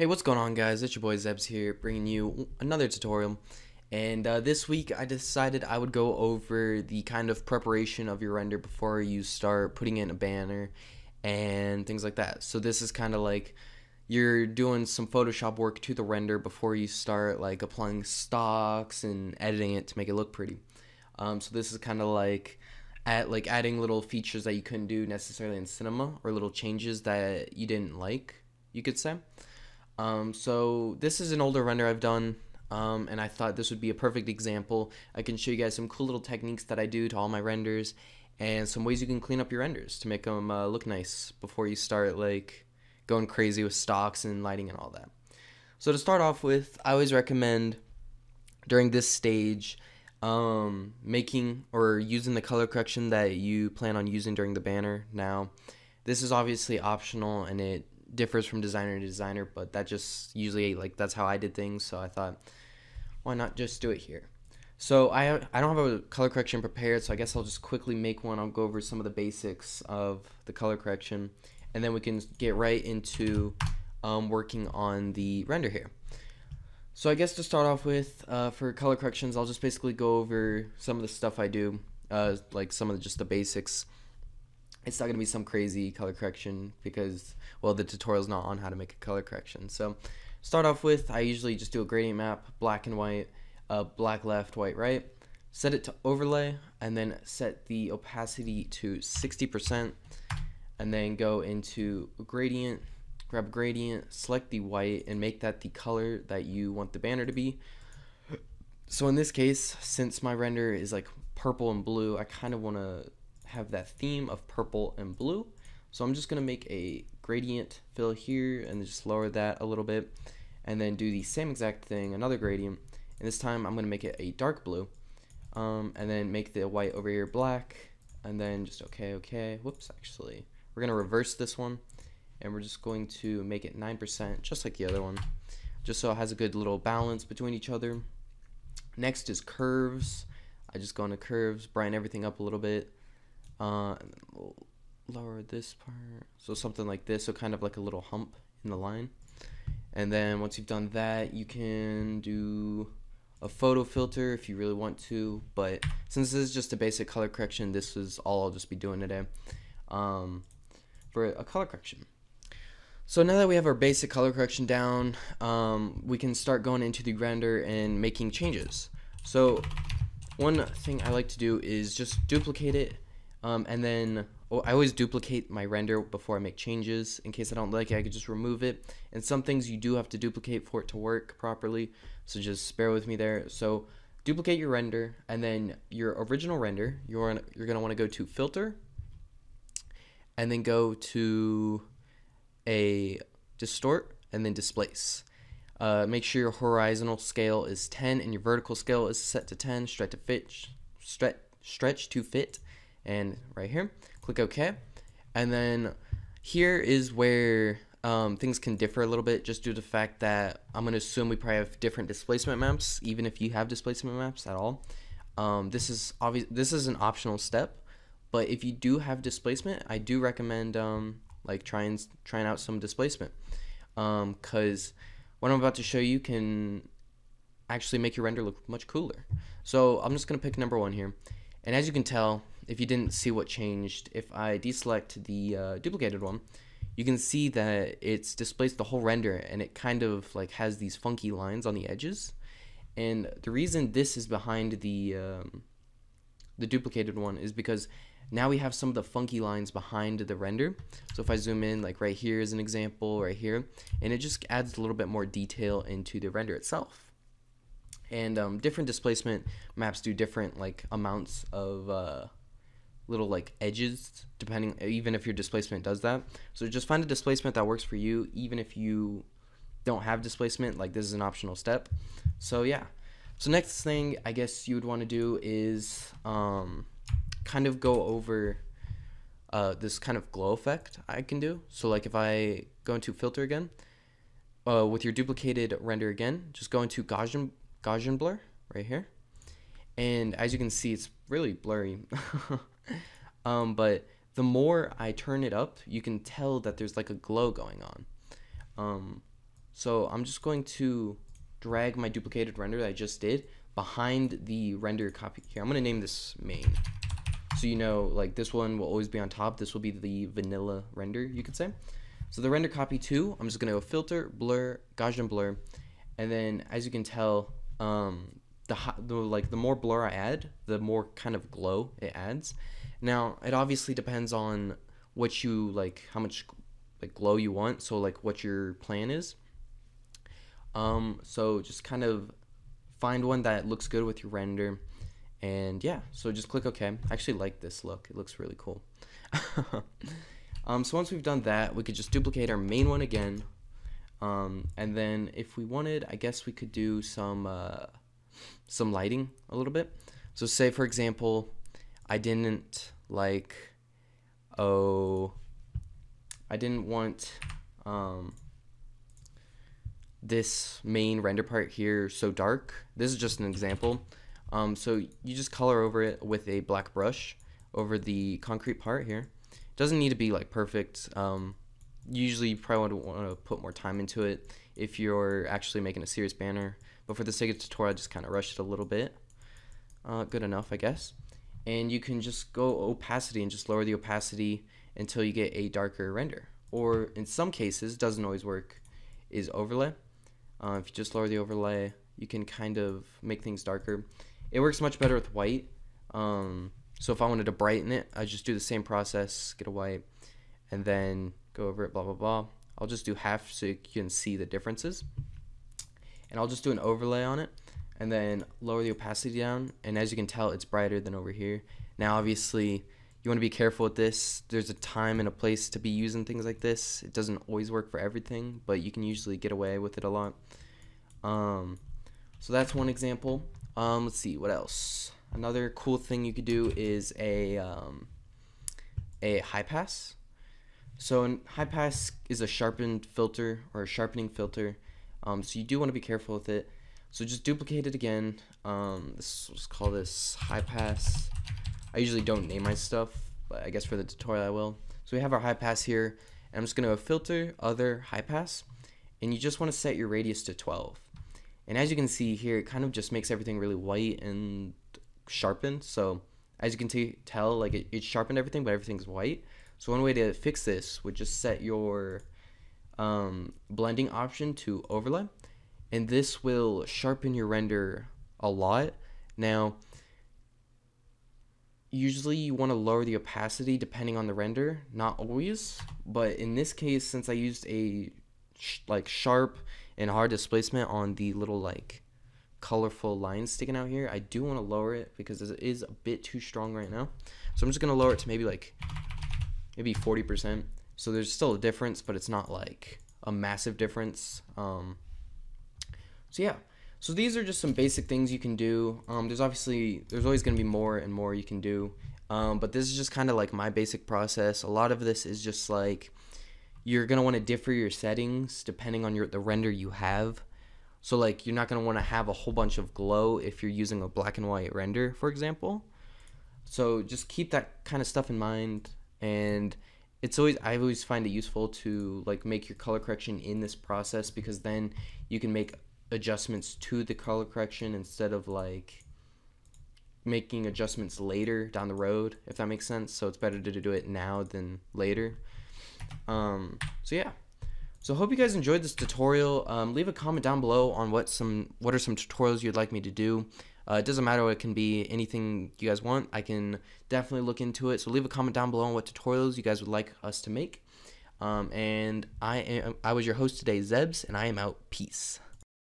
Hey, what's going on, guys? It's your boy Zebs here, bringing you another tutorial. And this week I decided I would go over the kind of preparation of your render before you start putting in a banner and things like that. So this is kind of like you're doing some Photoshop work to the render before you start like applying stocks and editing it to make it look pretty. So this is kind of like adding little features that you couldn't do necessarily in Cinema, or little changes that you didn't like, you could say. So this is an older render I've done, and I thought this would be a perfect example. I can show you guys some cool little techniques that I do to all my renders, and some ways you can clean up your renders to make them look nice before you start like going crazy with stocks and lighting and all that. So to start off with, I always recommend during this stage making or using the color correction that you plan on using during the banner. Now, this is obviously optional and it differs from designer to designer, but that just usually that's how I did things, so I thought, why not just do it here? So I don't have a color correction prepared, so I guess I'll just quickly make one. I'll go over some of the basics of the color correction, and then we can get right into working on the render here. So I guess to start off with, for color corrections, I'll just basically go over some of the stuff I do, like some of just the basics. It's not going to be some crazy color correction because, well, the tutorial's not on how to make a color correction. So start off with, I usually just do a gradient map, black and white, black left, white right, set it to overlay, and then set the opacity to 60%, and then go into gradient, grab a gradient, select the white, and make that the color that you want the banner to be. So in this case, since my render is like purple and blue, I kind of want to have that theme of purple and blue, so I'm just gonna make a gradient fill here and just lower that a little bit, and then do the same exact thing, another gradient, and this time I'm gonna make it a dark blue, and then make the white over here black, and then just okay, whoops, actually we're gonna reverse this one, and we're just going to make it 9%, just like the other one, just so it has a good little balance between each other. Next is curves. I just go into curves, brighten everything up a little bit, and then we'll lower this part, so something like this, so kind of like a little hump in the line. And then once you've done that, you can do a photo filter if you really want to, but since this is just a basic color correction, this is all I'll just be doing today for a color correction. So now that we have our basic color correction down, we can start going into the render and making changes. So one thing I like to do is just duplicate it, and then I always duplicate my render before I make changes. In case I don't like it, I could just remove it. And some things you do have to duplicate for it to work properly, so just bear with me there. So duplicate your render, and then your original render, you're gonna want to go to filter, and then go to a distort, and then displace. Make sure your horizontal scale is 10 and your vertical scale is set to 10. Stretch to fit, and right here click OK. And then here is where things can differ a little bit, just due to the fact that I'm going to assume we probably have different displacement maps, even if you have displacement maps at all. This is an optional step, but if you do have displacement, I do recommend like trying out some displacement, because what I'm about to show you can actually make your render look much cooler. So I'm just going to pick number 1 here, and as you can tell, if you didn't see what changed, if I deselect the duplicated one, you can see that it's displaced the whole render, and it kind of like has these funky lines on the edges. And the reason this is behind the duplicated one is because now we have some of the funky lines behind the render. So if I zoom in, like right here is an example, right here, and it just adds a little bit more detail into the render itself. And different displacement maps do different like amounts of little like edges, depending, even if your displacement does that. So just find a displacement that works for you, even if you don't have displacement. Like, this is an optional step. So yeah, so next thing I guess you would want to do is kind of go over this kind of glow effect I can do. So like if I go into filter again, with your duplicated render again, just go into Gaussian blur right here, and as you can see, it's really blurry. But the more I turn it up, you can tell that there's like a glow going on. So I'm just going to drag my duplicated render that I just did behind the render copy here. I'm going to name this main. So you know, like this one will always be on top. This will be the vanilla render, you could say. So the render copy 2, I'm just going to go filter, blur, Gaussian blur. And then as you can tell, the more blur I add, the more kind of glow it adds. Now, it obviously depends on what you like, how much like glow you want, so like what your plan is. So just kind of find one that looks good with your render, and yeah, so just click OK. I actually like this look, it looks really cool. So once we've done that, we could just duplicate our main one again, and then if we wanted, I guess we could do some lighting a little bit. So say for example, I didn't want this main render part here so dark. This is just an example. So you just color over it with a black brush over the concrete part here. It doesn't need to be like perfect. Usually you probably want to put more time into it if you're actually making a serious banner, but for the sake of the tutorial I just kind of rushed it a little bit. Good enough, I guess. And you can just go opacity and just lower the opacity until you get a darker render, or in some cases, doesn't always work, is overlay. If you just lower the overlay, you can kind of make things darker. It works much better with white. So if I wanted to brighten it, I just do the same process, get a white, and then go over it, blah blah blah. I'll just do half so you can see the differences, and I'll just do an overlay on it and then lower the opacity down, and as you can tell, it's brighter than over here. Now obviously you want to be careful with this. There's a time and a place to be using things like this. It doesn't always work for everything, but you can usually get away with it a lot. So that's one example. Let's see what else. Another cool thing you could do is a high pass. So a high pass is a sharpened filter or a sharpening filter. So you do want to be careful with it. So just duplicate it again. Let's call this high pass. I usually don't name my stuff, but I guess for the tutorial I will. So we have our high pass here, and I'm just going to filter other high pass, and you just want to set your radius to 12. And as you can see here, it kind of just makes everything really white and sharpened. So as you can tell, like it sharpened everything, but everything's white. So one way to fix this would just set your blending option to overlay, and this will sharpen your render a lot. Now usually you want to lower the opacity depending on the render, not always, but in this case, since I used a sharp and hard displacement on the little colorful lines sticking out here, I do want to lower it because it is a bit too strong right now. So I'm just going to lower it to maybe 40%. So there's still a difference, but it's not like a massive difference. So yeah, so these are just some basic things you can do. There's always going to be more and more you can do, but this is just kind of like my basic process. A lot of this is just like you're going to want to differ your settings depending on the render you have. So like you're not going to want to have a whole bunch of glow if you're using a black and white render, for example. So just keep that kind of stuff in mind, and I always find it useful to make your color correction in this process, because then you can make adjustments to the color correction instead of making adjustments later down the road, if that makes sense. So it's better to do it now than later. So yeah, so hope you guys enjoyed this tutorial. Leave a comment down below on what are some tutorials you'd like me to do. It doesn't matter, it can be anything you guys want. I can definitely look into it. So leave a comment down below on what tutorials you guys would like us to make. And I was your host today, Zebs, and I am out. Peace.